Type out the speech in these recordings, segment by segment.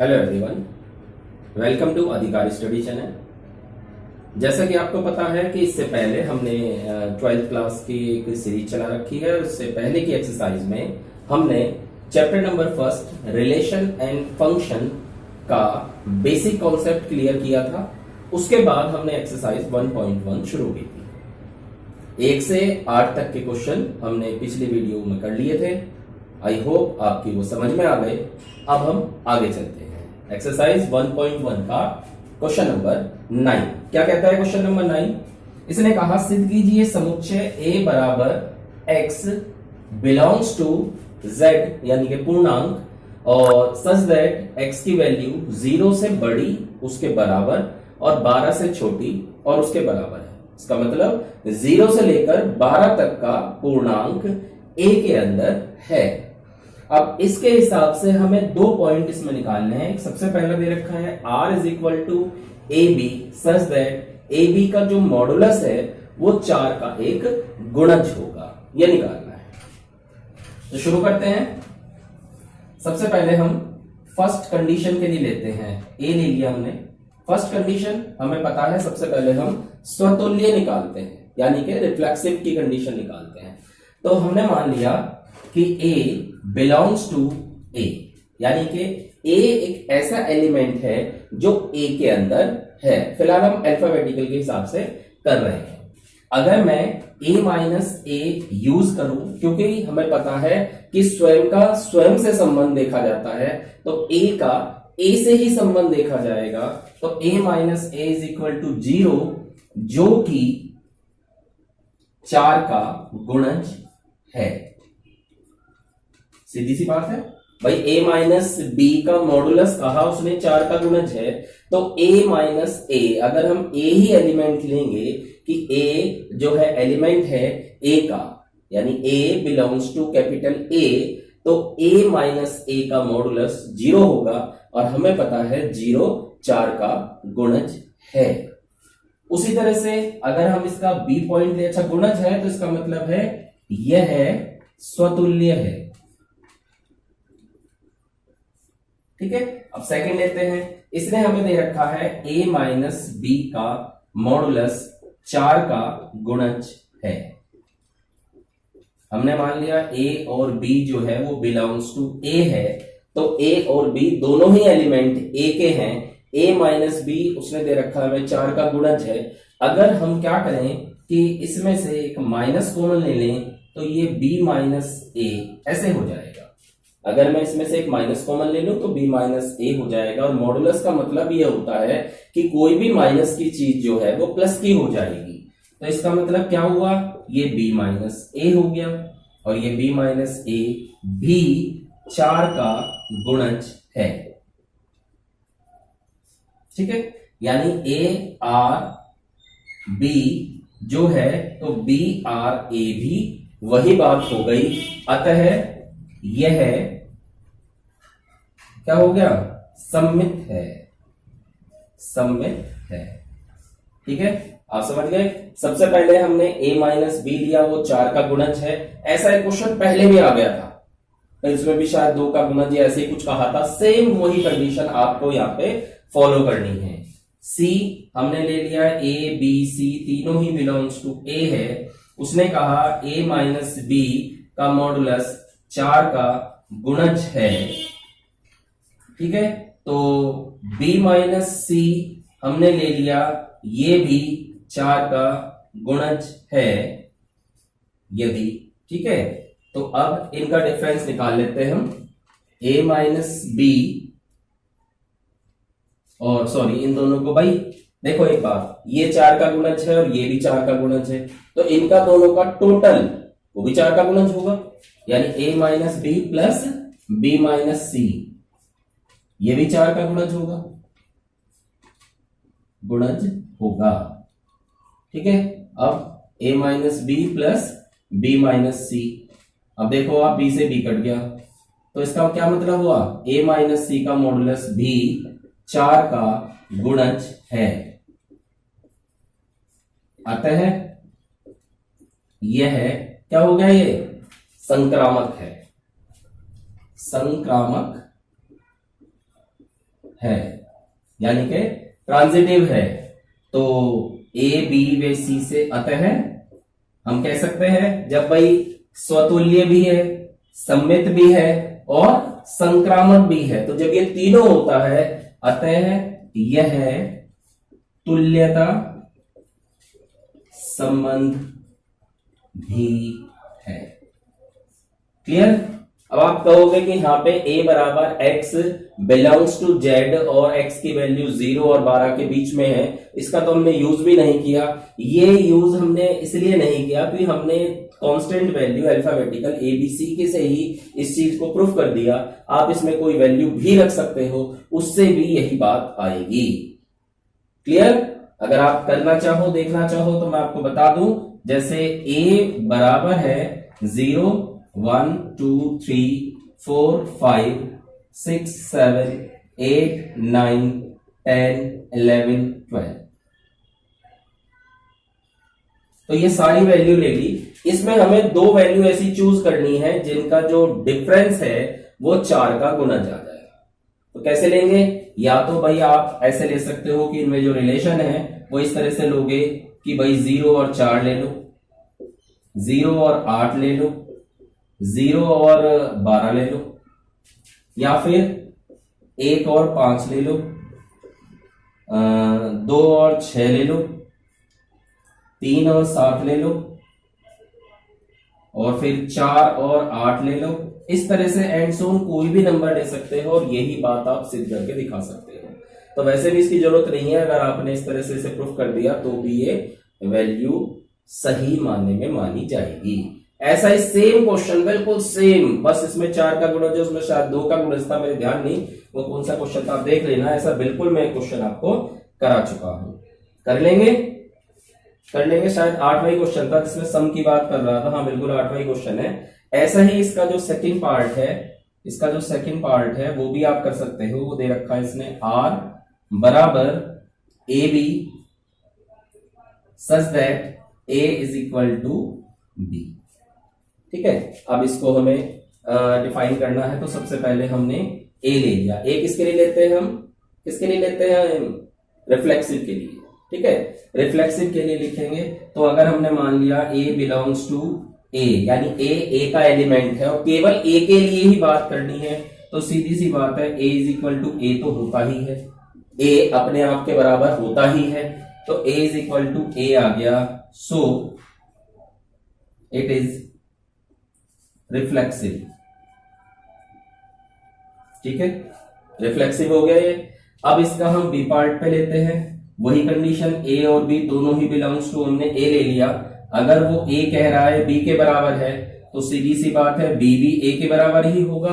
Hello everyone, welcome to अधिकारी study channel. जैसा कि आपको पता है कि इससे पहले हमने 12th क्लास की एक सीरीज चला रखी है। उससे पहले की एक्सरसाइज में हमने chapter number first relation and function का बेसिक कॉन्सेप्ट क्लियर किया था। उसके बाद हमने एक्सरसाइज 1.1 शुरू की थी। 1 से 8 तक के क्वेश्चन हमने पिछली वीडियो में कर लिए थे। आई होप आपकी वो समझ में आ गए। अब हम आगे चलते हैं। एक्सरसाइज 1.1 का क्वेश्चन नंबर 9 क्या कहता है? क्वेश्चन नंबर 9 इसने कहा सिद्ध कीजिए समुच्चय A बराबर x बिलोंग्स टू z यानी कि पूर्णांक और सच दैट x की वैल्यू 0 से बड़ी उसके बराबर और 12 से छोटी और उसके बराबर है। इसका मतलब 0 से लेकर 12 तक का पूर्णांक A के अंदर है। अब इसके हिसाब से हमें 2 पॉइंट इसमें निकालने हैं। सबसे पहला दे रखा है r is equal to A B such that A B का जो मॉडुलस है वो 4 का एक गुणज होगा, यह निकालना है। तो शुरू करते हैं। सबसे पहले हम फर्स्ट कंडीशन के लिए लेते हैं। ए ले लिया हमने। फर्स्ट कंडीशन हमें पता है, सबसे पहले हम स्वतुल्य निकालते हैं यानी कि रिफ्लेक्सिव की कंडीशन निकालते हैं। तो हमने मान लिया कि A बिलोंग्स टू A यानी कि A एक ऐसा एलिमेंट है जो A के अंदर है। फिलहाल हम अल्फाबेटिकल के हिसाब से कर रहे हैं। अगर मैं A माइनस A यूज करूं, क्योंकि हमें पता है कि स्वयं का स्वयं से संबंध देखा जाता है, तो A का A से ही संबंध देखा जाएगा। तो A minus A is equal to 0 जो कि 4 का गुणज है। सीधी सी बात है भाई। a माइनस बी का मॉडुलस कहा उसने 4 का गुणज है, तो a माइनस a अगर हम a ही एलिमेंट लेंगे कि a जो है एलिमेंट है a का, यानी a belongs to capital A, तो a माइनस a का मॉडुलस 0 होगा और हमें पता है 0 4 का गुणज है। उसी तरह से अगर हम इसका b पॉइंट ले, अच्छा गुणज है तो इसका मतलब है यह है स्वतुल्य है। ठीक है। अब सेकंड लेते हैं। इसने हमें दे रखा है a माइनस बी का मॉडुलस 4 का गुणज है। हमने मान लिया a और b जो है वो बिलोंग्स टू a है, तो a और b दोनों ही एलिमेंट a के हैं। a माइनस बी उसने दे रखा है 4 का गुणज है। अगर हम क्या करें कि इसमें से एक माइनस कॉमन ले लें तो ये b माइनस a ऐसे हो जाएगा। अगर मैं इसमें से एक माइनस कॉमन ले लूं तो b माइनस a हो जाएगा। और मॉडुलस का मतलब ये होता है कि कोई भी माइनस की चीज जो है वो प्लस की हो जाएगी। तो इसका मतलब क्या हुआ, ये b माइनस a हो गया और ये b माइनस a भी 4 का गुणज है। ठीक है, यानी a r b जो है तो b r a भी वही बात हो गई। अतः यह क्या हो गया, सममित है। सममित है। ठीक है, आप समझ गए। सबसे पहले हमने a माइनस बी लिया, वो 4 का गुणज है। ऐसा एक क्वेश्चन पहले भी आ गया था, तो इसमें भी शायद 2 का गुणज या ऐसे ही कुछ कहा था। सेम वही कंडीशन आपको यहाँ पे फॉलो करनी है। c हमने ले लिया a b c तीनों ही बिलोंग्स टू a है। उसने कहा a माइनस बी का मॉडुलस 4 का गुणज है। ठीक है, तो b माइनस सी हमने ले लिया, ये भी 4 का गुणज है यदि। ठीक है, तो अब इनका डिफरेंस निकाल लेते हैं हम। a माइनस बी और सॉरी इन दोनों को, भाई देखो एक बात, ये 4 का गुणज है और ये भी 4 का गुणज है, तो इनका दोनों का टोटल वो भी 4 का गुणज होगा। यानी a minus B plus b minus C, ये भी 4 का गुणज होगा। ठीक है, अब a minus B plus b minus C. अब देखो आप b से b कट गया, तो इसका क्या मतलब हुआ, a माइनस सी का मॉडुलस भी 4 का गुणज है। अतः यह क्या हो गया, ये संक्रामक है। संक्रामक है, यानी कि ट्रांजिटिव है। तो ए बी व सी से अतः हम कह सकते हैं जब भाई स्वतुल्य भी है, सम्मित भी है और संक्रामक भी है, तो जब ये तीनों होता है अतः यह तुल्यता संबंध भी है। क्लियर? अब आप कहोगे कि यहां पे a बराबर x बिलोंग्स टू z और x की वैल्यू 0 और 12 के बीच में है, इसका तो हमने यूज भी नहीं किया। ये यूज हमने इसलिए नहीं किया कि हमने constant value alphabetical A B C के से ही इस चीज को प्रूफ कर दिया। आप इसमें कोई वैल्यू भी रख सकते हो, उससे भी यही बात आएगी। क्लियर? अगर आप करना चाहो, देखना चाहो तो मैं आपको बता दूं, जैसे a बराबर है 0 1 2 3 4 5 6 7 8 9 10 11 12, तो ये सारी वैल्यू ले ली। इसमें हमें दो वैल्यू ऐसी चूज करनी है जिनका जो डिफरेंस है वो 4 का गुना जा जाएगा। तो कैसे लेंगे? या तो भाई आप ऐसे ले सकते हो कि इनमें जो रिलेशन है वो इस तरह से लोगे कि भाई 0 और 4 ले लो, 0 और 8 ले लो, 0 और 12 ले लो, या फिर 1 और 5 ले लो, 2 और 6 ले लो, 3 और 7 ले लो, और फिर 4 और 8 ले लो। इस तरह से एंड सो ऑन कोई भी नंबर ले सकते हो और यही बात आप सिद्ध करके दिखा सकते हो। तो वैसे भी इसकी जरूरत नहीं है, अगर आपने इस तरह से इसे प्रूफ कर दिया तो भी ये वैल्यू सही मानने में मानी जाएगी। ऐसा ही सेम क्वेश्चन, बिल्कुल सेम, बस इसमें 4 का गुणज जो उसमें शायद 2 का गुणज था, मेरे ध्यान नहीं वो कौन सा क्वेश्चन था, आप देख लेना। ऐसा बिल्कुल मैं क्वेश्चन आपको करा चुका हूं। कर लेंगे शायद 8वां क्वेश्चन था जिसमें सम की बात कर रहा था। हाँ बिल्कुल 8वां क्वेश्चन है। ऐसा ही इसका जो सेकंड पार्ट है वो भी आप कर सकते हो। वो दे रखा है इसने r बराबर A B such that a is equal to b। ठीक है, अब इसको हमें डिफाइन करना है। तो सबसे पहले हमने a ले लिया। a किसके लिए लेते हैं? हम किसके लिए लेते हैं? रिफ्लेक्सिव के लिए। ठीक है, रिफ्लेक्सिव के लिए लिखेंगे तो अगर हमने मान लिया a बिलोंग्स टू a, यानी a का एलिमेंट है और केवल a के लिए ही बात करनी है, तो सीधी सी बात है a is equal to a तो होता ही है, a अपने आप के बराबर होता ही है, तो a is equal to a आ गया। So it is reflexive. ठीक है, रिफ्लेक्सिव हो गया ये। अब इसका हम बी पार्ट पे लेते हैं। वही कंडीशन, a और b दोनों ही बिलोंग्स टू, हमने a ले लिया। अगर वो a कह रहा है b के बराबर है तो सीधी सी बात है b भी a के बराबर ही होगा।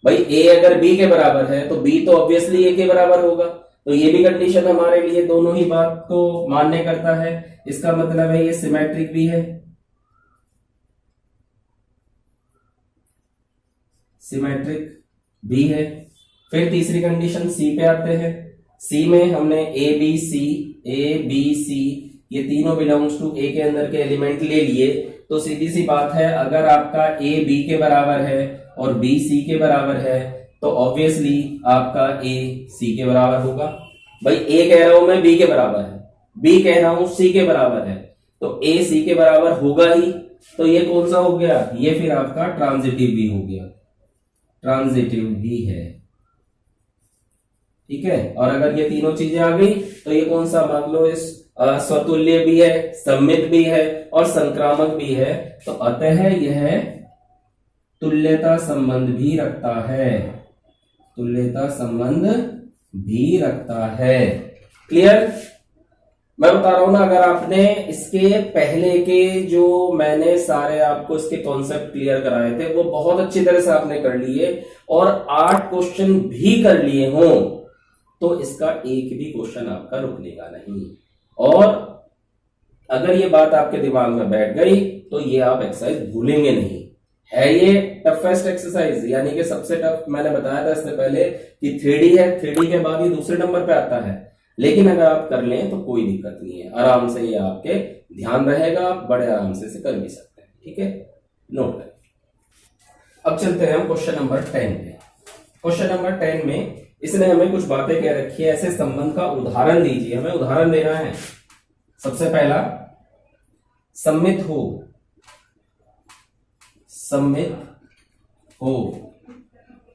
भाई a अगर b के बराबर है तो b तो ऑब्वियसली a के बराबर होगा। तो ये भी कंडीशन हमारे लिए दोनों ही बात को मान्य करता है। इसका मतलब है ये सिमेट्रिक भी है, सिमेट्रिक भी है। फिर तीसरी कंडीशन सी पे आते हैं। सी में हमने ए बी सी ये तीनों बिलोंग्स टू ए के अंदर के एलिमेंट ले लिए। तो सीधी सी बात है, अगर आपका ए बी के बराबर है और बी सी के बराबर है तो ऑब्वियसली आपका ए सी के बराबर होगा। भाई ए कह रहा हूं मैं बी के बराबर है, बी कह रहा हूं सी के बराबर है, तो ए सी के बराबर होगा ही। तो ये कौन सा हो गया? ये फिर आपका ट्रांजिटिव भी हो गया, ट्रांजिटिव भी है। ठीक है, और अगर ये तीनों चीजें आ गई तो ये कौन सा, मान लो इस स्वतुल्य भी है, सम्मित भी है और संक्रामक भी है, तो अतः यह तुल्यता संबंध भी रखता है, तुल्यता संबंध भी रखता है। क्लियर? मैं बता रहा हूं ना, अगर आपने इसके पहले के जो मैंने सारे आपको इसके कॉन्सेप्ट क्लियर कराए थे वो बहुत अच्छी तरह से आपने कर लिए और 8 क्वेश्चन भी कर लिए हों तो इसका एक भी क्वेश्चन आपका रुकनेगा नहीं। और अगर ये बात आपके दिमाग में बैठ गई तो ये आप एक्सरसाइज भूलेंगे नहीं। है ये टफेस्ट एक्सरसाइज, यानी कि सबसे टफ। मैंने बताया था इससे पहले कि 3D है, 3D के बाद ही दूसरे नंबर पे आता है, लेकिन अगर आप कर लें तो कोई दिक्कत नहीं है, आराम से ये आपके ध्यान रहेगा, आप बड़े आराम से इसे कर भी सकते हैं। ठीक है, नोट करें। अब चलते हैं हम क्वेश्चन नंबर 10 पे। क्वेश्चन नंबर 10 में इसने हमें कुछ बातें कह रखी है, ऐसे संबंध का उदाहरण दीजिए, हमें उदाहरण देना है। सबसे पहला, सम्मित हो, सम्मित हो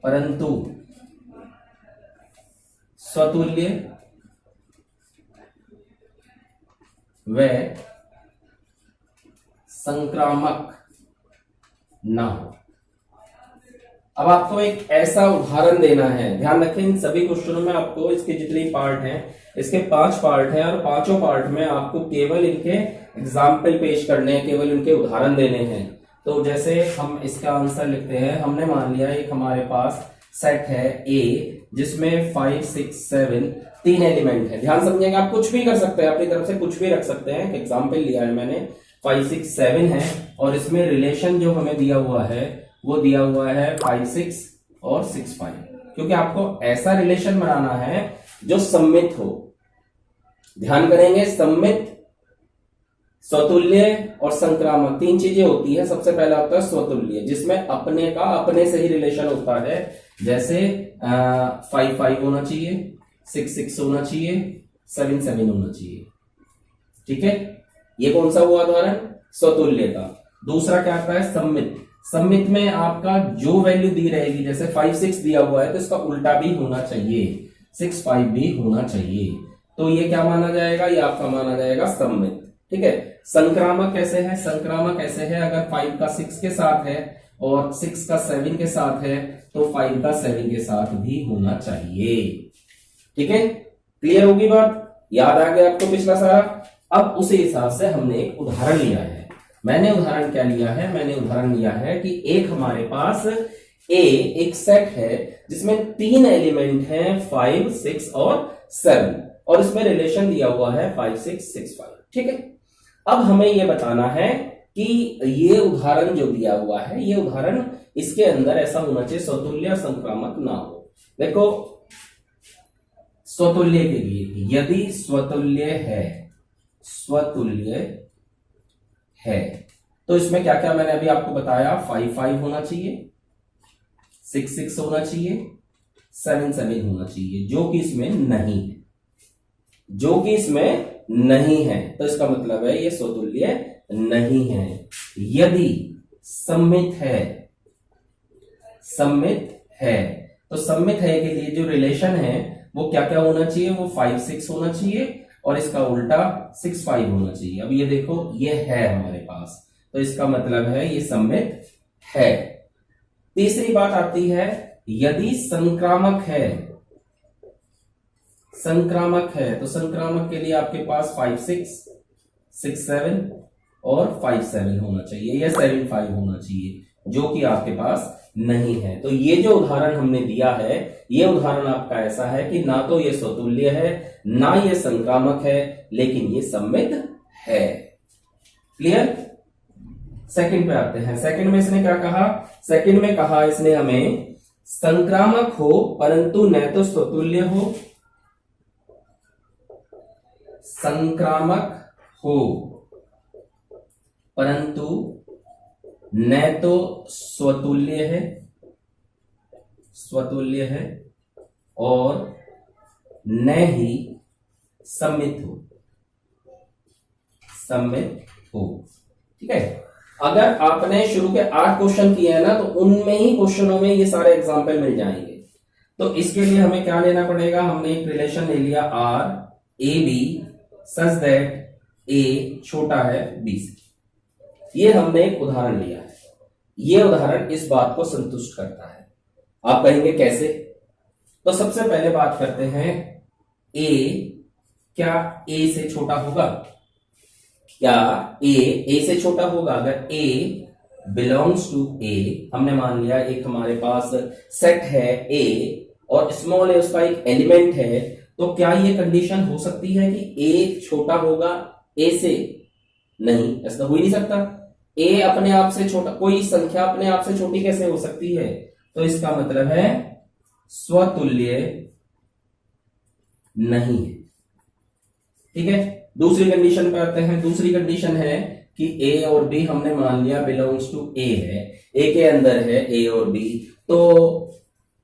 परंतु स्वतुल्य व संक्रामक ना हो। अब आपको एक ऐसा उदाहरण देना है, ध्यान रखें इन सभी क्वेश्चनों में आपको इसके जितने पार्ट हैं, इसके 5 पार्ट हैं और पांचों पार्ट में आपको केवल इनके एग्जाम्पल पेश करने हैं, केवल इनके उदाहरण देने हैं। तो जैसे हम इसका आंसर लिखते हैं, हमने मान लिया एक हमारे पास सेट है ए जिसमें 5 6 7 3 एलिमेंट है। ध्यान समझिएगा, आप कुछ भी कर सकते हैं, अपनी तरफ से कुछ भी रख सकते हैं। एग्जाम्पल लिया है मैंने, 5 6 7 है और इसमें रिलेशन जो हमें दिया हुआ है वो दिया हुआ है 5 6 और 6 5, क्योंकि आपको ऐसा रिलेशन बनाना है जो सम्मित हो। ध्यान करेंगे, सम्मित, स्वतुल्य और संक्रामक 3 चीजें होती है। सबसे पहला होता है स्वतुल्य, जिसमें अपने का अपने से ही रिलेशन होता है। जैसे 5 5 होना चाहिए, 6 6 होना चाहिए, 7 7 होना चाहिए। ठीक है, ये कौन सा हुआ उदाहरण? स्वतुल्य का। दूसरा क्या आता है? सम्मित। सम्मित में आपका जो वैल्यू दी रहेगी, जैसे 5 6 दिया हुआ है तो इसका उल्टा भी होना चाहिए, 6 5 भी होना चाहिए। तो ये क्या माना जाएगा? ये आपका माना जाएगा सम्मित। ठीक है। संक्रामक कैसे है? संक्रामक ऐसे है, अगर 5 का 6 के साथ है और 6 का 7 के साथ है तो 5 का 7 के साथ भी होना चाहिए। ठीक है, क्लियर होगी बात? याद आ गया आपको पिछला सारा? अब उसी हिसाब से हमने एक उदाहरण लिया है। मैंने उदाहरण क्या लिया है? मैंने उदाहरण लिया है कि एक हमारे पास एक सेट है जिसमें 3 एलिमेंट हैं, 5 6 और 7, और इसमें रिलेशन दिया हुआ है 5 6 6 5। ठीक है, अब हमें यह बताना है कि ये उदाहरण जो दिया हुआ है, ये उदाहरण इसके अंदर ऐसा होना चाहिए स्वतुल्य संक्रामक ना हो। देखो, स्वतुल्य के लिए यदि स्वतुल्य है, स्वतुल्य है तो इसमें क्या क्या मैंने अभी आपको बताया, 5 5 होना चाहिए, 6 6 होना चाहिए, 7 7 होना चाहिए, जो कि इसमें नहीं है, जो कि इसमें नहीं है। तो इसका मतलब है ये स्वतुल्य नहीं है। यदि सम्मित है, सम्मित है तो सम्मित है के लिए जो रिलेशन है वो क्या क्या होना चाहिए? वो 5 6 होना चाहिए और इसका उल्टा 6 5 होना चाहिए। अब ये देखो, ये है हमारे पास, तो इसका मतलब है ये सम्मित है। तीसरी बात आती है, यदि संक्रामक है, संक्रामक है तो संक्रामक के लिए आपके पास 5 6 6 7 और 5 7 होना चाहिए या 7 5 होना चाहिए, जो कि आपके पास नहीं है। तो ये जो उदाहरण हमने दिया है, ये उदाहरण आपका ऐसा है कि ना तो ये स्वतुल्य है, ना ये संक्रामक है, लेकिन ये सम्मित है। क्लियर? सेकंड पे आते हैं। सेकंड में इसने क्या कहा? सेकंड में कहा इसने हमें संक्रामक हो परंतु न तो स्वतुल्य हो, संक्रामक हो परंतु न तो स्वतुल्य है, स्वतुल्य है और न ही सम्मित हो, सम्मित हो। ठीक है, अगर आपने शुरू के 8 क्वेश्चन किए हैं ना, तो उनमें ही क्वेश्चनों में ये सारे एग्जाम्पल मिल जाएंगे। तो इसके लिए हमें क्या लेना पड़ेगा? हमने एक रिलेशन ले लिया R A B such that A छोटा है बी से। ये हमने एक उदाहरण लिया है, ये उदाहरण इस बात को संतुष्ट करता है। आप कहेंगे कैसे? तो सबसे पहले बात करते हैं, ए क्या ए से छोटा होगा? क्या ए से छोटा होगा? अगर ए बिलोंग्स टू ए, हमने मान लिया एक हमारे पास सेट है ए और स्मॉल ए उसका एक एलिमेंट है, तो क्या ये कंडीशन हो सकती है कि ए छोटा होगा ए से? नहीं, ऐसा हो ही नहीं सकता। ए अपने आप से छोटा, कोई संख्या अपने आप से छोटी कैसे हो सकती है? तो इसका मतलब है स्वतुल्य नहीं है। ठीक है, दूसरी कंडीशन पे आते हैं। दूसरी कंडीशन है कि ए और बी हमने मान लिया बिलोंग्स टू ए है, ए के अंदर है ए और बी, तो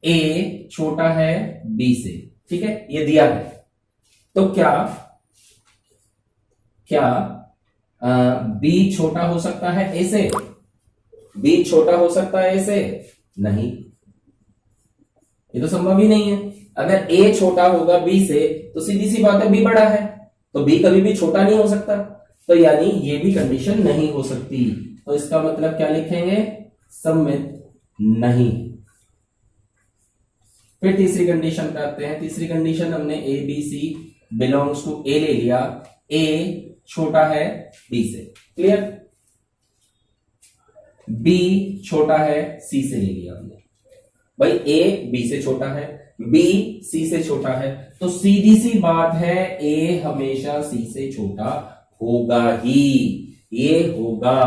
ए छोटा है बी से, ठीक है, ये दिया है। तो क्या क्या बी छोटा हो सकता है ए से? बी छोटा हो सकता है ए से? नहीं, ये तो संभव ही नहीं है। अगर ए छोटा होगा बी से तो सीधी सी बात है बी बड़ा है, तो बी कभी भी छोटा नहीं हो सकता, तो यानी ये भी कंडीशन नहीं हो सकती। तो इसका मतलब क्या लिखेंगे? सम्मित नहीं। फिर तीसरी कंडीशन पे आते हैं। तीसरी कंडीशन हमने A B C belongs to A ले लिया, ए छोटा है बी से, क्लियर। बी छोटा है सी से ले लिया हमने, भाई ए बी से छोटा है, बी सी से छोटा है, तो सीधी सी बात है ए हमेशा सी से छोटा होगा ही, ये होगा,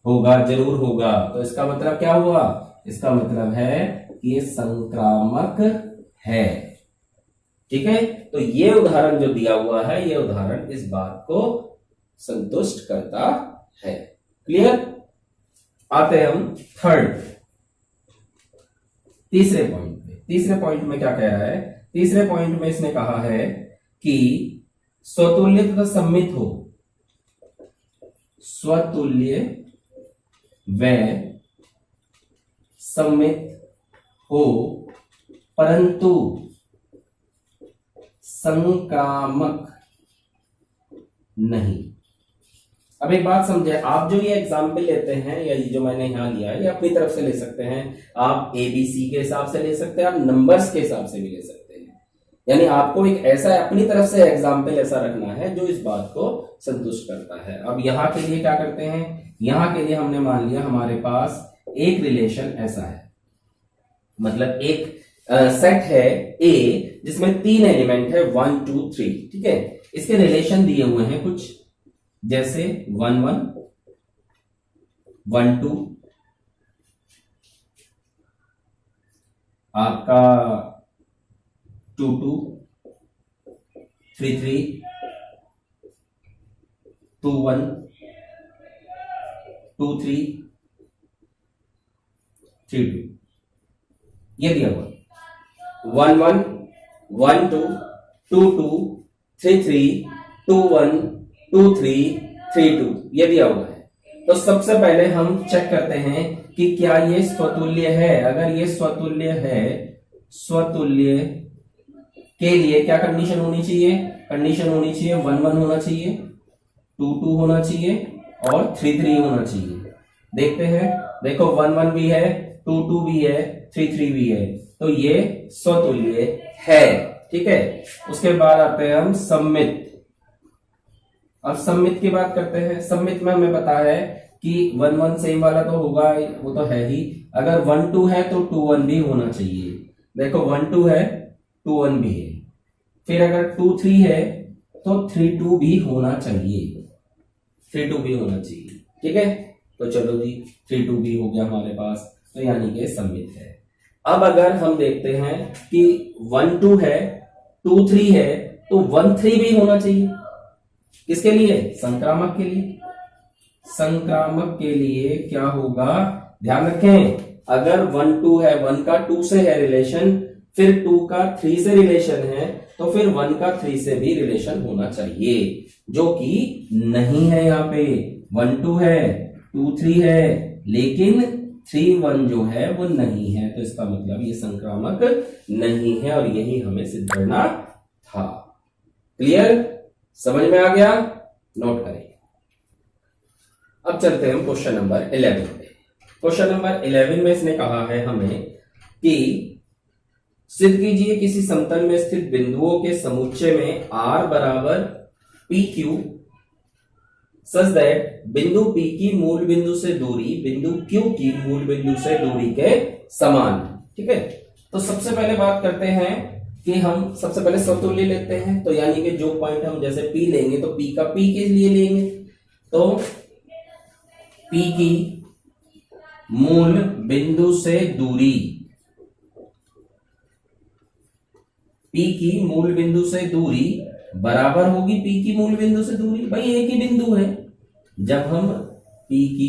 होगा जरूर होगा। तो इसका मतलब क्या हुआ? इसका मतलब है कि ये संक्रामक है, ठीक है। तो ये उदाहरण जो दिया हुआ है, ये उदाहरण इस बात को संतुष्ट करता है, क्लियर। आते हैं हम तीसरे पॉइंट पे। तीसरे पॉइंट में क्या कह रहा है? तीसरे पॉइंट में इसने कहा है कि स्वतुल्य तथा सम्मित हो, स्वतुल्य व सम्मित हो परंतु संक्रामक नहीं। अब एक बात समझे, आप जो ये एग्जाम्पल लेते हैं या ये जो मैंने यहां लिया है, ये अपनी तरफ से ले सकते हैं, आप एबीसी के हिसाब से ले सकते हैं, आप नंबर्स के हिसाब से भी ले सकते हैं। यानी आपको एक ऐसा अपनी तरफ से एग्जाम्पल ऐसा रखना है जो इस बात को संतुष्ट करता है। अब यहां के लिए क्या करते हैं? यहां के लिए हमने मान लिया हमारे पास एक रिलेशन ऐसा है, मतलब एक सेट है ए जिसमें 3 एलिमेंट है 1 2 3, ठीक है। इसके रिलेशन दिए हुए हैं कुछ, जैसे 1 1 1 2, आपका 2 2 3 3 2 1 2 3 3 2, ये दिया हुआ 1 1 1 2 2 2 3 3 2 1 2 3 3 2, ये दिया हुआ है। तो सबसे पहले हम चेक करते हैं कि क्या ये स्वतुल्य है। अगर ये स्वतुल्य है, स्वतुल्य के लिए क्या कंडीशन होनी चाहिए? कंडीशन होनी चाहिए 1 1 होना चाहिए, 2 2 होना चाहिए और 3 3 होना चाहिए। देखते हैं, देखो 1 1 भी है, 2 2 भी है, 3 3 भी है, तो ये स्वतुल्य है, ठीक है। उसके बाद आते हैं हम सम्मित। अब सम्मित की बात करते हैं। सम्मित में हमें पता है कि 1 1 सेम वाला तो होगा, वो तो है ही। अगर 1 2 है तो 2 1 भी होना चाहिए। देखो 1 2 है, 2 1 भी है। फिर अगर 2 3 है तो 3 2 भी होना चाहिए, 3 2 भी होना चाहिए, ठीक है। तो चलो जी, 3 2 भी हो गया हमारे पास, तो यानी कि सम्मित है। अब अगर हम देखते हैं कि 1 2 है, 2 3 है, तो 1 3 भी होना चाहिए। किसके लिए? संक्रामक के लिए। संक्रामक के लिए क्या होगा? ध्यान रखें, अगर 1 2 है, 1 का 2 से है रिलेशन, फिर 2 का 3 से रिलेशन है, तो फिर 1 का 3 से भी रिलेशन होना चाहिए, जो कि नहीं है। यहाँ पे 1 2 है, 2 3 है, लेकिन 3 1 जो है वो नहीं है। तो इसका मतलब ये संक्रामक नहीं है और यही हमें सिद्ध करना था। क्लियर? समझ में आ गया? नोट करें। अब चलते हैं क्वेश्चन नंबर 11 पे। क्वेश्चन नंबर 11 में इसने कहा है हमें कि सिद्ध कीजिए किसी समतल में स्थित बिंदुओं के समुच्चय में r बराबर पी क्यू सच दैट बिंदु P की मूल बिंदु से दूरी बिंदु Q की मूल बिंदु से दूरी के समान, ठीक है। तो सबसे पहले बात करते हैं कि हम सबसे पहले स्वतुल्य लेते हैं, तो यानी कि जो पॉइंट हम जैसे P लेंगे तो P का P के लिए लेंगे, तो P की मूल बिंदु से दूरी, P की मूल बिंदु से दूरी बराबर होगी P की मूल बिंदु से दूरी। भाई एक ही बिंदु है, जब हम P की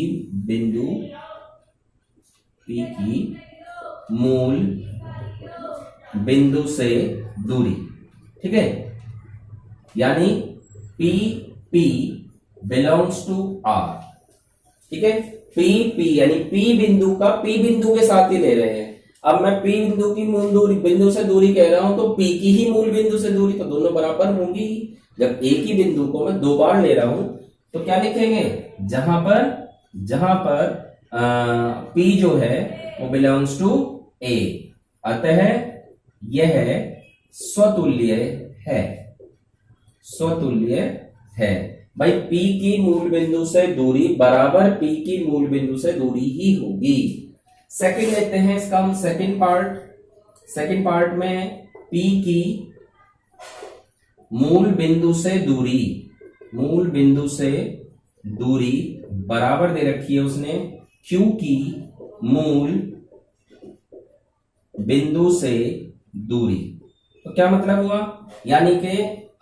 मूल बिंदु से दूरी। ठीक है, यानी P P belongs to R. ठीक है, पी पी यानी पी बिंदु का पी बिंदु के साथ ही ले रहे हैं। अब मैं पी बिंदु की मूल दूरी बिंदु से दूरी कह रहा हूं तो पी की ही मूल बिंदु से दूरी तो दोनों बराबर होंगी। जब एक ही बिंदु को मैं दो बार ले रहा हूं तो क्या लिखेंगे, जहां पर पी जो है वो बिलोंग्स टू ए, अतः यह स्वतुल्य है। स्वतुल्य है भाई, P की मूल बिंदु से दूरी बराबर P की मूल बिंदु से दूरी ही होगी। सेकंड लेते हैं इसका हम सेकंड पार्ट। सेकंड पार्ट में P की मूल बिंदु से दूरी बराबर दे रखी है उसने Q की मूल बिंदु से दूरी। तो क्या मतलब हुआ, यानी कि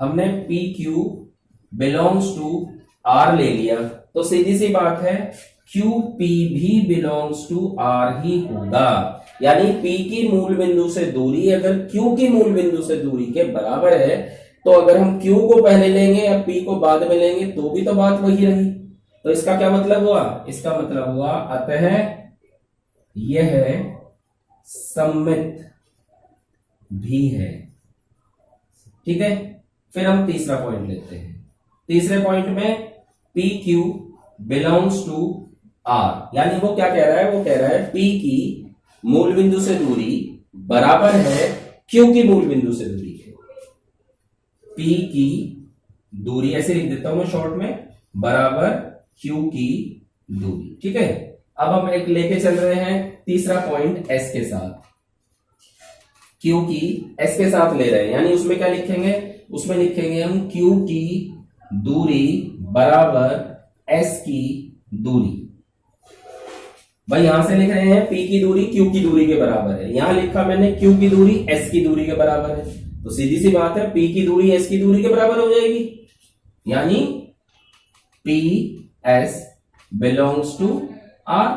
हमने P Q belongs to R ले लिया तो सीधी सी बात है क्यू पी भी बिलोंग्स टू आर ही होगा। यानी पी की मूल बिंदु से दूरी अगर क्यू की मूल बिंदु से दूरी के बराबर है तो अगर हम क्यू को पहले लेंगे या पी को बाद में लेंगे तो भी तो बात वही रही। तो इसका क्या मतलब हुआ, इसका मतलब हुआ अतः यह सममित भी है। ठीक है, फिर हम तीसरा पॉइंट लेते हैं। तीसरे पॉइंट में P Q belongs to R, यानी वो क्या कह रहा है, वो कह रहा है पी की मूल बिंदु से दूरी बराबर है क्यू की मूल बिंदु से दूरी के। पी की दूरी ऐसे लिख देता हूं मैं शॉर्ट में, बराबर क्यू की दूरी। ठीक है, अब हम एक लेके चल रहे हैं तीसरा पॉइंट एस के साथ। क्यू की एस के साथ ले रहे हैं, यानी उसमें क्या लिखेंगे, उसमें लिखेंगे हम क्यू की दूरी बराबर एस की दूरी। भाई यहां से लिख रहे हैं पी की दूरी क्यू की दूरी के बराबर है, यहां लिखा मैंने क्यू की दूरी एस की दूरी के बराबर है, तो सीधी सी बात है पी की दूरी एस की दूरी के बराबर हो जाएगी। यानी P S belongs to R.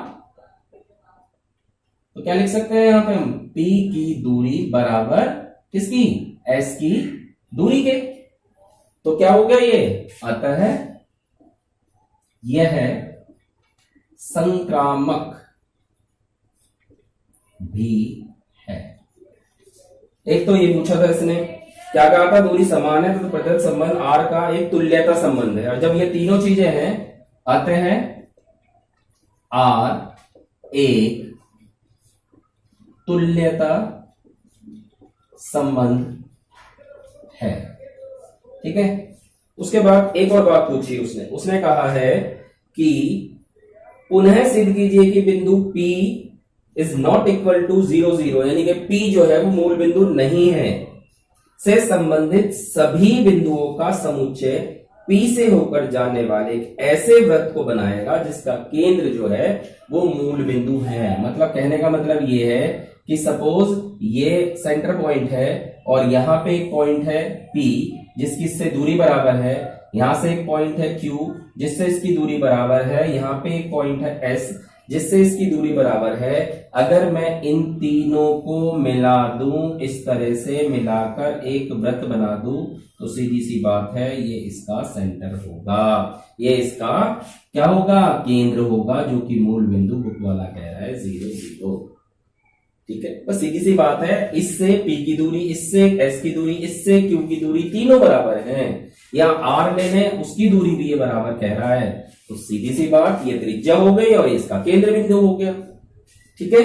तो क्या लिख सकते हैं यहां पे हम, P की दूरी बराबर किसकी, S की दूरी के। तो क्या हो गया ये, अतः यह संक्रामक भी है। एक तो ये पूछा था इसने, क्या कहा था, दूरी समान है तो प्रत्येक संबंध R का एक तुल्यता संबंध है। और जब ये तीनों चीजें हैं अतः R एक तुल्यता संबंध है। ठीक है, उसके बाद एक और बात पूछी उसने कहा है कि पुनः सिद्ध कीजिए कि बिंदु P is not equal to 0 0, यानी कि P जो है वो मूल बिंदु नहीं है, से संबंधित सभी बिंदुओं का समुच्चय P से होकर जाने वाले एक ऐसे वृत्त को बनाएगा जिसका केंद्र जो है वो मूल बिंदु है। मतलब कहने का मतलब ये है कि सपोज ये सेंटर पॉइंट है और यहां पे एक पॉइंट है P जिसकी इससे दूरी बराबर है, यहां से एक पॉइंट है Q जिससे इसकी दूरी बराबर है, यहां पे एक पॉइंट है S जिससे इसकी दूरी बराबर है। अगर मैं इन तीनों को मिला दूं, इस तरह से मिलाकर एक वृत्त बना दूं तो सीधी सी बात है ये इसका सेंटर होगा, ये इसका क्या होगा, केंद्र होगा, जो कि मूल बिंदु बुक वाला कह रहा है 0 0। ठीक है, बस सीधी सी बात है, इससे P की दूरी, इससे S की दूरी, इससे Q की दूरी तीनों बराबर हैं, या R लेने उसकी दूरी भी ये बराबर कह रहा है, तो सीधी सी बात ये त्रिज्या हो गई और इसका केंद्र बिंदु हो गया। ठीक है,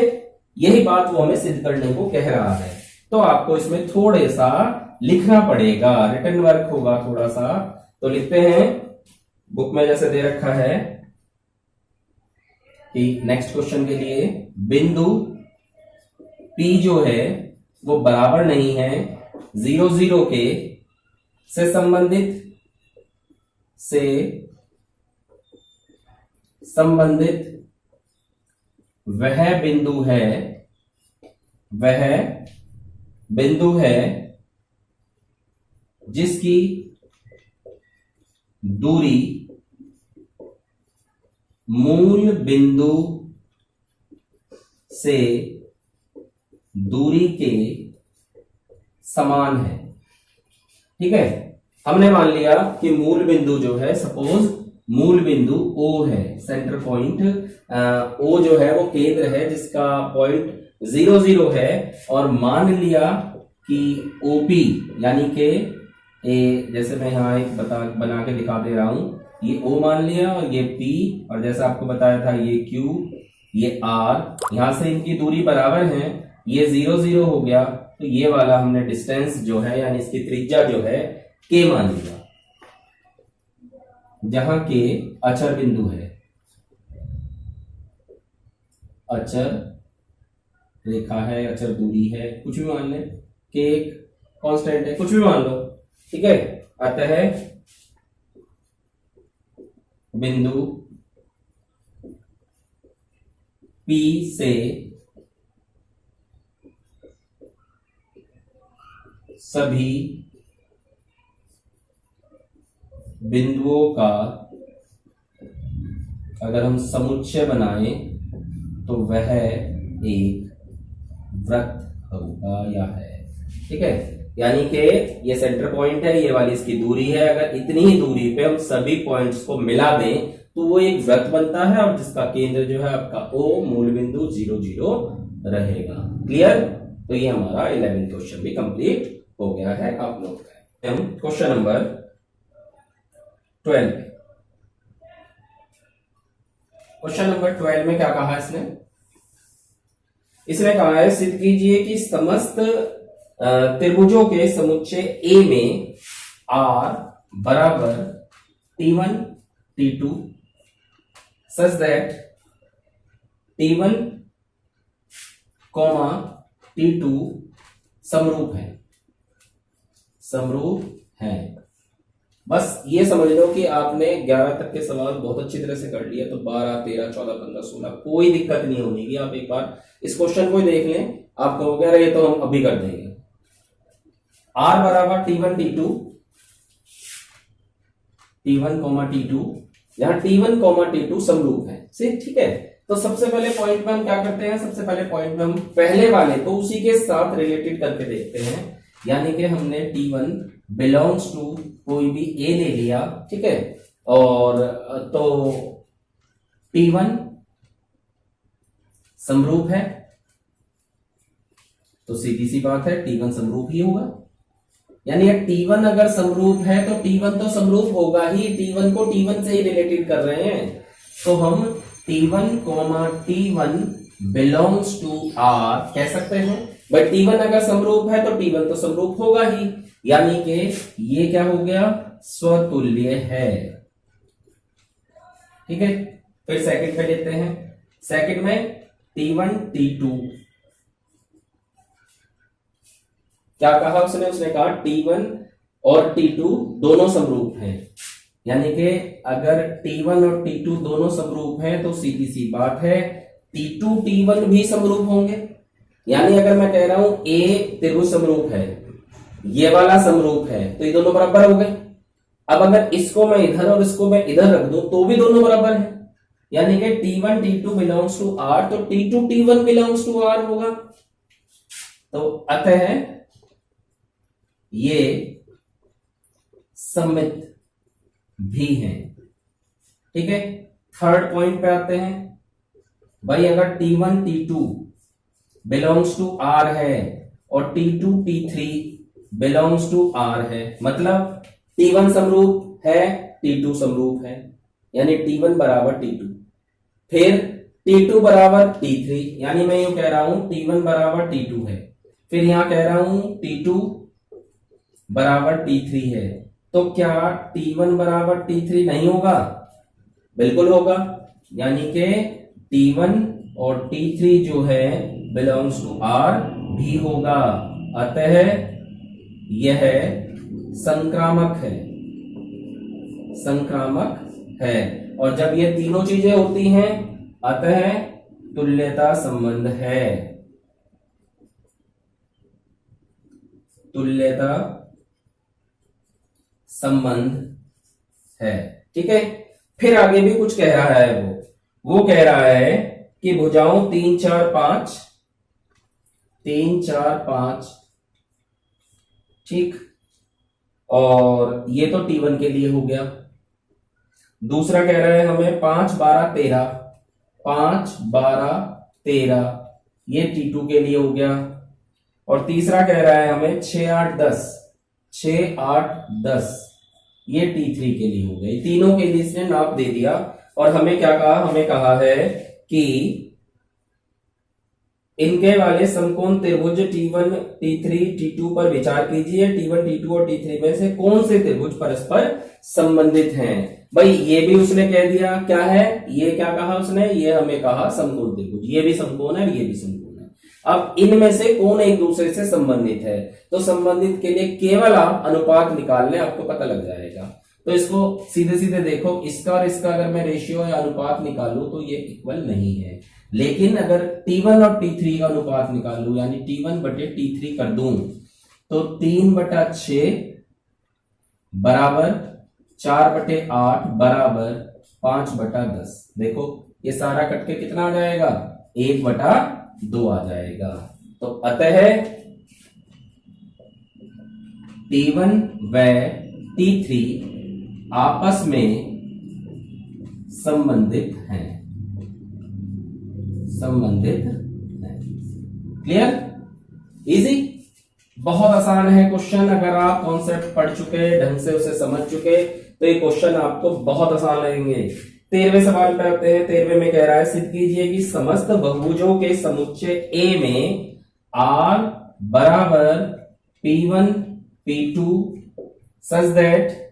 यही बात वो हमें सिद्ध करने को कह रहा है। तो आपको इसमें थोड़े सा लिखना पड़ेगा, रिटन वर्क होगा थोड़ा सा। तो लिखते हैं, बुक में जैसे दे रखा है कि नेक्स्ट क्वेश्चन के लिए बिंदु P जो है वो बराबर नहीं है 0 0 के, से संबंधित वह बिंदु है जिसकी दूरी मूल बिंदु से दूरी के समान है। ठीक है, हमने मान लिया कि मूल बिंदु जो है, सपोज मूल बिंदु O है, सेंटर पॉइंट O जो है वो केंद्र है जिसका पॉइंट 0 0 है, और मान लिया कि OP यानी कि जैसे मैं यहाँ एक बना के दिखा दे रहा हूं, ये O मान लिया और ये P, और जैसा आपको बताया था ये Q, ये R, यहां से इनकी दूरी बराबर है, ये 0 0 हो गया, तो ये वाला हमने डिस्टेंस जो है यानी इसकी त्रिज्या जो है K मान लिया, जहां K अचर बिंदु है, अचर रेखा है, अचर दूरी है, कुछ भी मान ले, K एक कांस्टेंट है, कुछ भी मान लो। ठीक है, अतः बिंदु P से सभी बिंदुओं का अगर हम समुच्चय बनाएं तो वह एक वृत्त होगा या है। ठीक है, यानी कि ये सेंटर पॉइंट है, ये वाली इसकी दूरी है, अगर इतनी ही दूरी पे हम सभी पॉइंट्स को मिला दें तो वो एक वृत्त बनता है, और जिसका केंद्र जो है आपका O, मूल बिंदु 0 0 रहेगा। क्लियर? तो ये हमारा 11th क्वेश्चन भी कंप्लीट हो गया है। आप लोग का क्वेश्चन नंबर 12। क्वेश्चन नंबर 12 में क्या कहा इसने? इसने कहा है सिद्ध कीजिए कि समस्त त्रिभुजों के समुच्चय A में R बराबर T1 T2 such that T1, T2 समरूप है। समरूप है, बस ये समझ लो कि आपने 11 तक के सवाल बहुत अच्छी तरह से कर लिया, तो 12 13 14 15 16 कोई दिक्कत नहीं होगी। आप एक बार इस क्वेश्चन को देख लें, आप कहोगे अरे ये तो हम अभी कर देंगे। R बराबर T1 T2, T1, T2, जहां T1, T2 समरूप है। ठीक है, तो सबसे पहले पॉइंट में हम क्या करते हैं? सबसे पहले पॉइंट में हम पहले वाले को उसी के साथ रिलेटेड करके देखते हैं, यानी कि हमने T1 बिलोंग्स टू कोई भी A ले लिया। ठीक है, और तो T1 समरूप है, तो सीधी सी बात है T1 समरूप ही होगा। यानी T1 अगर समरूप है तो T1 तो समरूप होगा ही, T1 को T1 से ही रिलेटेड कर रहे हैं, तो हम T1, T1 belongs to R कह सकते हैं। बट T1 अगर समरूप है तो T1 तो समरूप होगा ही, यानी कि ये क्या हो गया? स्वतुल्य है। ठीक है, फिर सेकंड पे लेते हैं। सेकंड में T1 T2 क्या कहा उसने कहा T1 और T2 दोनों समरूप हैं, यानी कि अगर T1 और T2 दोनों समरूप हैं तो सीधी सी बात है T2 T1 भी समरूप होंगे। यानी अगर मैं कह रहा हूं A त्रिभुज समरूप है, ये वाला समरूप है, तो ये दोनों बराबर हो गए। अब अगर इसको मैं इधर और इसको मैं इधर रख दूं तो भी दोनों बराबर है, यानी कि T1 T2 belongs to R, तो T2 T1 belongs to R होगा। तो अतः ये सममित भी हैं। ठीक है, थर्ड पॉइंट पे आते हैं। भाई अगर T1 T2 belongs to R है और T2 T3 belongs to R है, मतलब T1 समरूप है, T2 समरूप है, यानी T1 बराबर T2, फिर T2 बराबर T3, यानी मैं यूं कह रहा हूं T1 बराबर T2 है, फिर यहां कह रहा हूं T2 बराबर T3 है, तो क्या T1 बराबर T3 नहीं होगा? बिल्कुल होगा, यानी कि T1 और T3 जो है बिलोंग्स टू R भी होगा। अतः यह संक्रामक है, संक्रामक है। और जब ये तीनों चीजें होती हैं अतः तुल्यता संबंध है, तुल्यता संबंध है। ठीक है, फिर आगे भी कुछ कह रहा है, वो कह रहा है कि भुजाओं 3 4 5 3 4 5, ठीक। और ये तो T1 के लिए हो गया। दूसरा कह रहा है हमें 5 12 13, 5 12 13, ये T2 के लिए हो गया। और तीसरा कह रहा है हमें 6 8 10, 6 8 10, ये T3 के लिए हो गया। तीनों के लिए इसने नाप दे दिया। और हमें क्या कहा, हमें कहा है कि इनके वाले समकोण त्रिभुज T1 T3 T2 पर विचार कीजिए। T1 T2 और T3 में से कौन से त्रिभुज परस्पर संबंधित हैं। भाई ये भी उसने कह दिया, क्या है ये, क्या कहा उसने, ये हमें कहा समकोण त्रिभुज, ये भी समकोण है ये भी समकोण है। अब इनमें से कौन एक दूसरे से संबंधित है, तो संबंधित के लिए केवल आप अनुपात निकाल लें, आपको पता लग जाएगा। तो इसको सीधे सीधे देखो, इसका और इसका अगर मैं रेशियो या अनुपात निकालूं तो ये इक्वल नहीं है। लेकिन अगर T1 और T3 का अनुपात निकालूं, यानी T1 बटे T3 कर दूं, तो 3/6 बराबर 4/8 बराबर 5/10। देखो ये सारा कट के कितना आ जाएगा, 1/2 आ जाएगा। तो अतः T1 व T3 आपस में संबंधित हैं, संबंधित है। क्लियर, इजी, बहुत आसान है क्वेश्चन। अगर आप कॉन्सेप्ट पढ़ चुके, ढंग से उसे समझ चुके, तो ये क्वेश्चन आपको बहुत आसान लगेंगे। 13वें सवाल पे आते हैं। 13वें में कह रहा है सिद्ध कीजिए कि समस्त बहुभुजों के समुच्चय A में R बराबर P1 P2 such that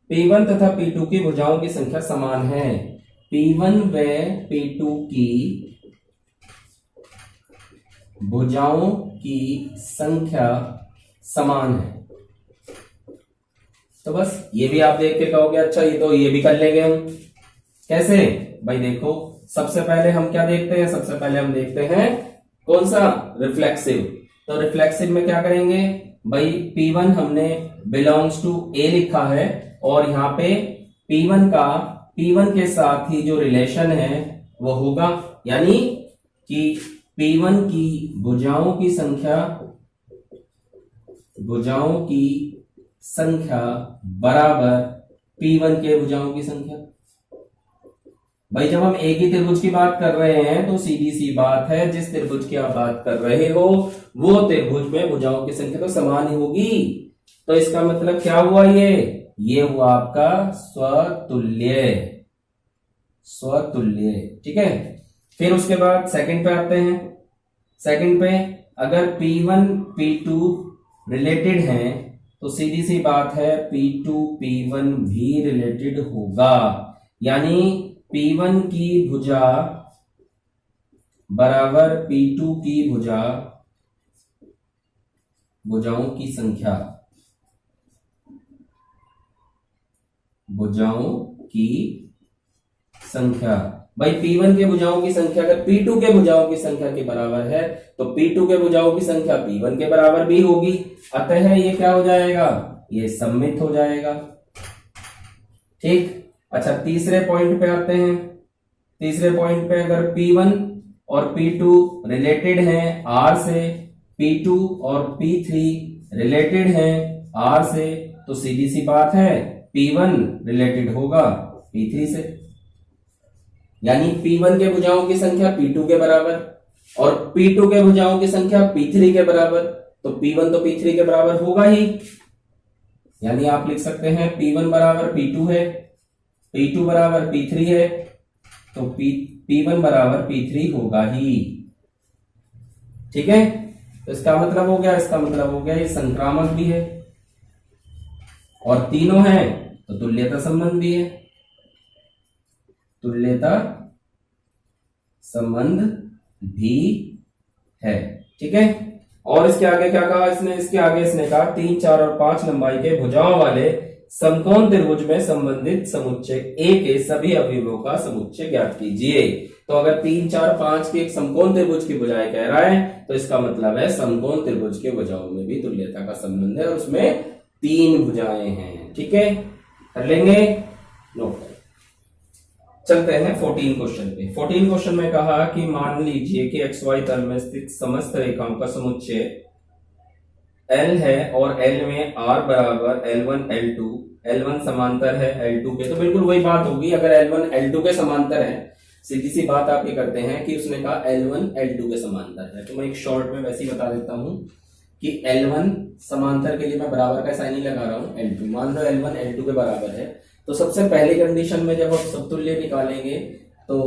P1 तथा P2 की भुजाओं की संख्या समान है। P1 व P2 की भुजाओं की संख्या समान है। तो बस ये भी आप देख के कहोगे अच्छा ये तो ये भी कर लेंगे हम। कैसे भाई, देखो सबसे पहले हम क्या देखते हैं, सबसे पहले हम देखते हैं कौन सा, रिफ्लेक्सिव। तो रिफ्लेक्सिव में क्या करेंगे भाई, P1 हमने बिलोंग्स टू A लिखा है, और यहां पे P1 के साथ ही जो रिलेशन है वो होगा, यानी कि P1 की भुजाओं की संख्या बराबर P1 के भुजाओं की संख्या। भाई जब हम एक ही त्रिभुज की बात कर रहे हैं तो सीधी सी बात है, जिस त्रिभुज की आप बात कर रहे हो वो त्रिभुज में भुजाओं की संख्या तो समान ही होगी। तो इसका मतलब क्या हुआ, ये हुआ आपका स्वतुल्य, ठीक है। फिर उसके बाद सेकंड पे आते हैं। सेकंड पे अगर P1 P2 रिलेटेड हैं तो सीधी सी बात है P2 P1 भी रिलेटेड होगा, यानी P1 की भुजा बराबर P2 की भुजाओं की संख्या, भाई P1 के भुजाओं की संख्या अगर P2 के भुजाओं की संख्या के बराबर है तो P2 के भुजाओं की संख्या P1 के बराबर भी होगी। अतः ये क्या हो जाएगा, ये सममित हो जाएगा, ठीक। अच्छा तीसरे पॉइंट पे आते हैं। तीसरे पॉइंट पे अगर P1 और P2 रिलेटेड हैं R से, P2 और P3 रिलेटेड हैं R से, तो सीधी सी बात है P1 रिलेटेड होगा P3 से, यानी P1 के भुजाओं की संख्या P2 के बराबर और P2 के भुजाओं की संख्या P3 के बराबर, तो P1 तो P3 के बराबर होगा ही। यानी आप लिख सकते हैं P1 बराबर P2 है, P2 बराबर P3 है, तो P1 बराबर P3 होगा ही, ठीक है। तो इसका मतलब हो गया ये संक्रामक भी है, और तीनों हैं तो तुल्यता संबंध भी है, तुल्यता संबंध भी है, ठीक है। और इसके आगे क्या कहा इसने कहा 3 4 और 5 लंबाई के भुजाओं वाले समकोण त्रिभुज में संबंधित समुच्चय A के सभी अवयवों का समुच्चय ज्ञात कीजिए। तो अगर 3 4 5 के एक समकोण त्रिभुज की भुजाएं कह रहा है तो इसका मतलब है समकोण त्रिभुज के भुजाओं में भी तुल्यता का संबंध है और उसमें 3 भुजाएं हैं, ठीक है। कर लेंगे, नोट। चलते हैं 14 क्वेश्चन पे। 14 क्वेश्चन में कहा कि मान लीजिए कि एक्स वाई तल में स्थित समस्त रेखाओं का समुच्चय L है और L में R बराबर L1 L2, L1 समांतर है L2 के। तो बिल्कुल वही बात होगी, अगर L1 L2 के समांतर है, सीधी सी बात आप ये करते हैं कि उसने कहा L1 L2 के समांतर है, तो मैं एक शॉर्ट में वैसे ही बता देता हूं कि L1 समांतर के लिए मैं बराबर का साइन ही लगा रहा हूं L2। मान लो L1 L2 के बराबर है, तो सबसे पहली कंडीशन में जब हम समतुल्य निकालेंगे तो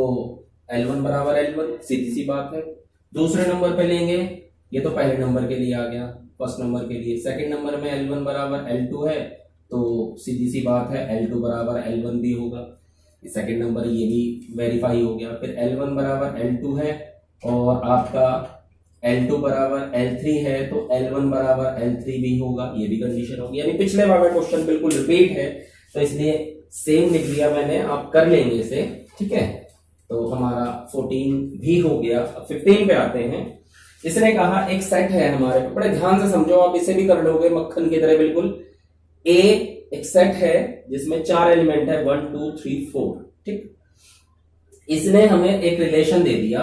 L1 बराबर L1, सीधी सी बात है। दूसरे नंबर पे लेंगे, ये तो पहले नंबर के लिए आ गया, फर्स्ट नंबर के लिए। सेकंड नंबर में L1 बराबर L2 है, तो सीधी सी बात है L2 बराबर L1 भी होगा। सेकंड नंबर ये भी वेरीफाई हो गया। फिर L1 बराबर L2 है और आपका L2 बराबर L3 है, तो L1 बराबर L3 भी होगा, ये भी कंडीशन होगी। यानी पिछले वाला क्वेश्चन बिल्कुल रिपीट है, तो इसलिए सेम लिख दिया मैंने, आप कर लेंगे इसे, ठीक है। तो हमारा 14 भी हो गया। अब 15 पे आते हैं। इसने कहा एक सेट है हमारे, बड़े ध्यान से समझो, आप इसे भी कर लोगे मक्खन की तरह बिल्कुल। ए एक सेट है जिसमें 4 एलिमेंट है, 1 2 3 4, ठीक। इसने हमें एक रिलेशन दे दिया,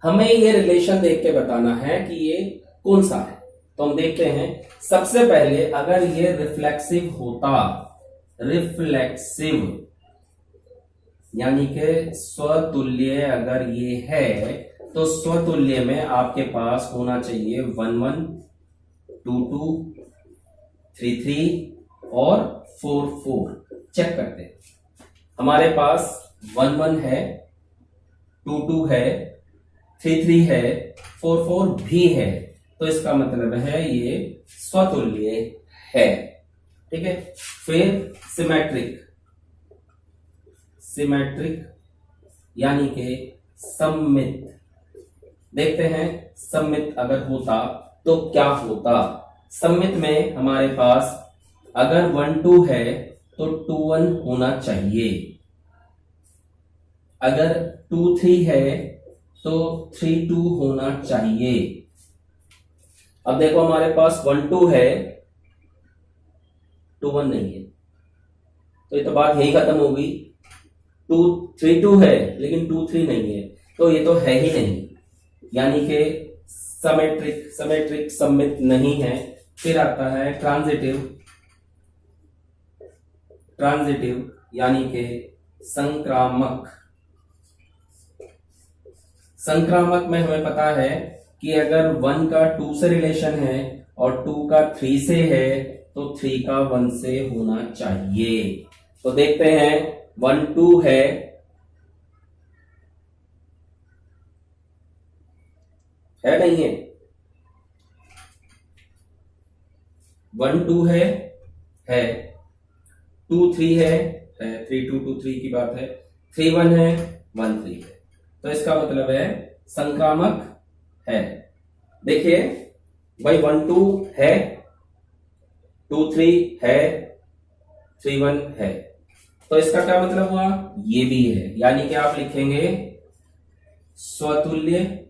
हमें ये रिलेशन देख के बताना है कि ये कौन सा है। तो हम देखते हैं, सबसे पहले अगर ये रिफ्लेक्सिव होता, रिफ्लेक्सिव यानी कि स्वतुल्य अगर ये है, तो स्वतुल्य में आपके पास होना चाहिए 1 1 2 2 3 3 और 4 4। चेक करते हैं, हमारे पास 1 1 है, 2 2 है, 3 3 है, 4 4 भी है, तो इसका मतलब है ये स्वतुल्य है, ठीक है। फिर सिमेट्रिक, सिमेट्रिक यानी कि सममित। देखते हैं सममित अगर होता तो क्या होता। सममित में हमारे पास अगर 1 2 है तो 2 1 होना चाहिए, अगर 2 3 है तो 3 2 होना चाहिए। अब देखो हमारे पास 1 2 है, 2 1 नहीं है, तो ये तो बात यही खत्म होगी। 2 3 2 है लेकिन 2 3 नहीं है, तो ये तो है ही नहीं, यानी कि सिमेट्रिक, सिमेट्रिक सममित नहीं है। फिर आता है ट्रांजिटिव, ट्रांजिटिव यानी कि संक्रामक। संक्रामक में हमें पता है कि अगर 1 का 2 से रिलेशन है और 2 का 3 से है, तो 3 का 1 से होना चाहिए। तो देखते हैं 1 2 है, नहीं है, 1 2 है, 2 3 है, 3 2 2 3 की बात है, 3 1 है, 1 3 है, तो इसका मतलब है संक्रामक है। देखिए भाई 1 2 है, 2 3 है, 3 1 है, तो इसका क्या मतलब हुआ, ये भी है, यानी कि आप लिखेंगे स्वतुल्य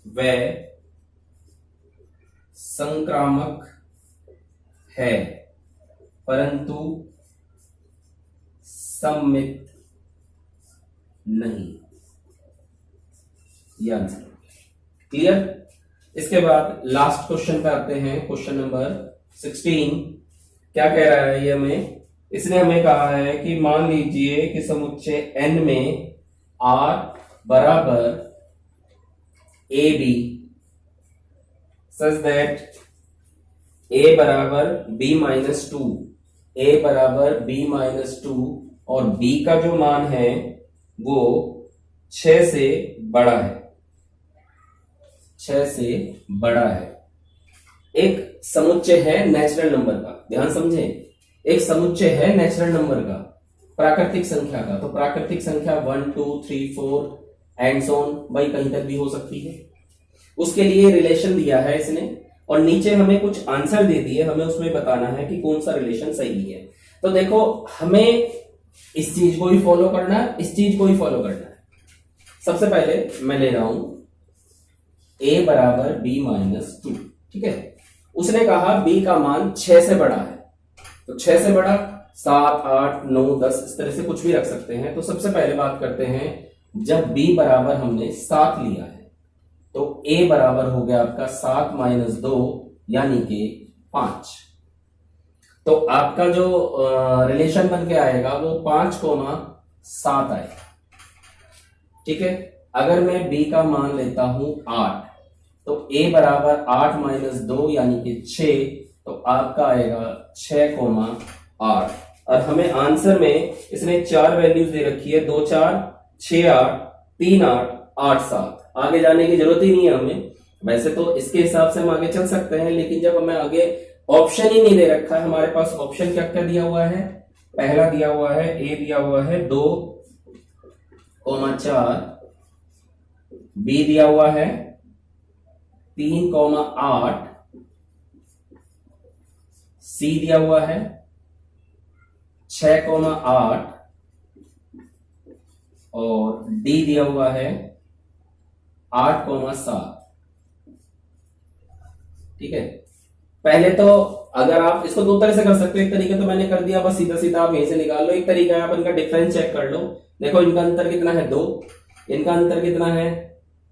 व संक्रामक है परंतु सममित नहीं। ये आंसर क्लियर। इसके बाद लास्ट क्वेश्चन पे आते हैं, क्वेश्चन नंबर 16। क्या कह रहा है ये हमें, इसने हमें कहा है कि मान लीजिए कि समुच्चय n में r बराबर A B such that a बराबर b माइनस 2, a बराबर b माइनस 2 और b का जो मान है वो 6 से बड़ा है, 6 से बड़ा है। एक समुच्चय है नेचुरल नंबर का, ध्यान समझें, एक समुच्चय है नेचुरल नंबर का, प्राकृतिक संख्या का। तो प्राकृतिक संख्या 1 2 3 4 एंड सो ऑन, भाई कहीं तक भी हो सकती है। उसके लिए रिलेशन दिया है इसने और नीचे हमें कुछ आंसर दे दिए, हमें उसमें बताना है कि कौन सा रिलेशन सही है। तो देखो हमें इस चीज को ही फॉलो करना है, इस चीज को ही फॉलो करना है। सबसे पहले मैं ले रहा हूं a बराबर b माइनस 2, ठीक है। उसने कहा b का मान 6 से बड़ा है, तो 6 से बड़ा 7, 8, 9, 10 इस तरह से कुछ भी रख सकते हैं। तो सबसे पहले बात करते हैं, जब b बराबर हमने 7 लिया है तो a बराबर हो गया आपका 7 माइनस 2 यानी कि 5। तो आपका जो रिलेशन बन के आएगा वो 5,7 आएगा। ठीक है, अगर मैं b का मान लेता हूं 8 तो a बराबर 8 माइनस 2 यानी कि 6, तो आपका आएगा 6,8। और हमें आंसर में इसने 4 वैल्यूज दे रखी है, 2 4 6 8 3 8 8 7। आगे जाने की जरूरत ही नहीं है हमें, वैसे तो इसके हिसाब से हम आगे चल सकते हैं, लेकिन जब हमें आगे ऑप्शन ही नहीं दे रखा है, हमारे पास ऑप्शन क्या क्या दिया हुआ है, पहला दिया हुआ है a दिया हुआ है 2, 4, b दिया हुआ है 3, 8, c दिया हुआ है 6, 8 और d दिया हुआ है 8, 7। ठीक है, पहले तो अगर आप इसको दो तरह से कर सकते हो, एक तरीका तो मैंने कर दिया, बस सीधा सीधा आप यहीं से निकाल लो। एक तरीका है आप इनका डिफरेंस चेक कर लो। देखो इनका अंतर कितना है 2, इनका अंतर कितना है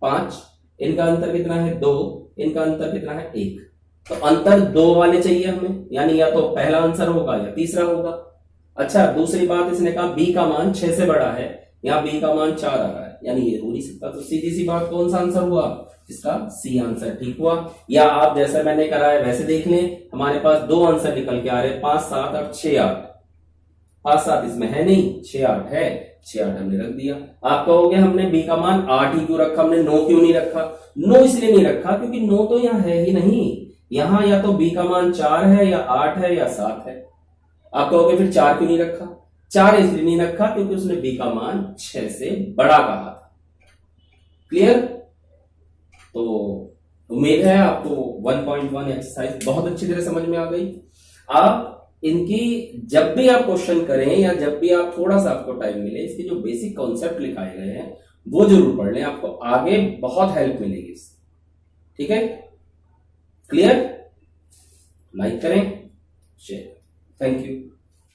5, इनका अंतर कितना है 2, इनका अंतर कितना है 1। तो अंतर 2 वाले चाहिए हमें, यानी या तो पहला आंसर होगा या तीसरा होगा। अच्छा, दूसरी बात इसने कहा b का मान 6 से बड़ा है, यहाँ b का मान 4 आ रहा है, यानी ये हो नहीं सकता। तो सीधी सी बात, कौन सा आंसर हुआ, इसका सी आंसर ठीक हुआ। या आप जैसा मैंने करा है वैसे देख लें, हमारे पास 2 आंसर निकल के आ रहे हैं, 5 7 और 6 8। 5 7 इसमें है नहीं, 6 8 है, 6 8 हमने रख दिया। आप कहोगे हमने b का मान 8 ही क्यों रखा, हमने 9 क्यों नहीं रखा। 9 इसलिए नहीं रखा क्योंकि 9 तो यहाँ है ही नहीं, यहाँ या तो b का मान 4 है या 8 है या 7 है। आप कहोगे फिर 4 क्यों नहीं रखा। 4 इसलिए नहीं रखा क्योंकि उसने b का मान 6 से बड़ा कहा था। क्लियर। तो उम्मीद है आपको 1.1 एक्सरसाइज बहुत अच्छी तरह समझ में आ गई। आप इनकी जब भी आप क्वेश्चन करें या जब भी आप थोड़ा सा आपको टाइम मिले, इसके जो बेसिक कॉन्सेप्ट लिखाए गए हैं वो जरूर पढ़ लें, आपको आगे बहुत हेल्प मिलेगी इससे। ठीक है, क्लियर। लाइक करें, शेयर। Thank you.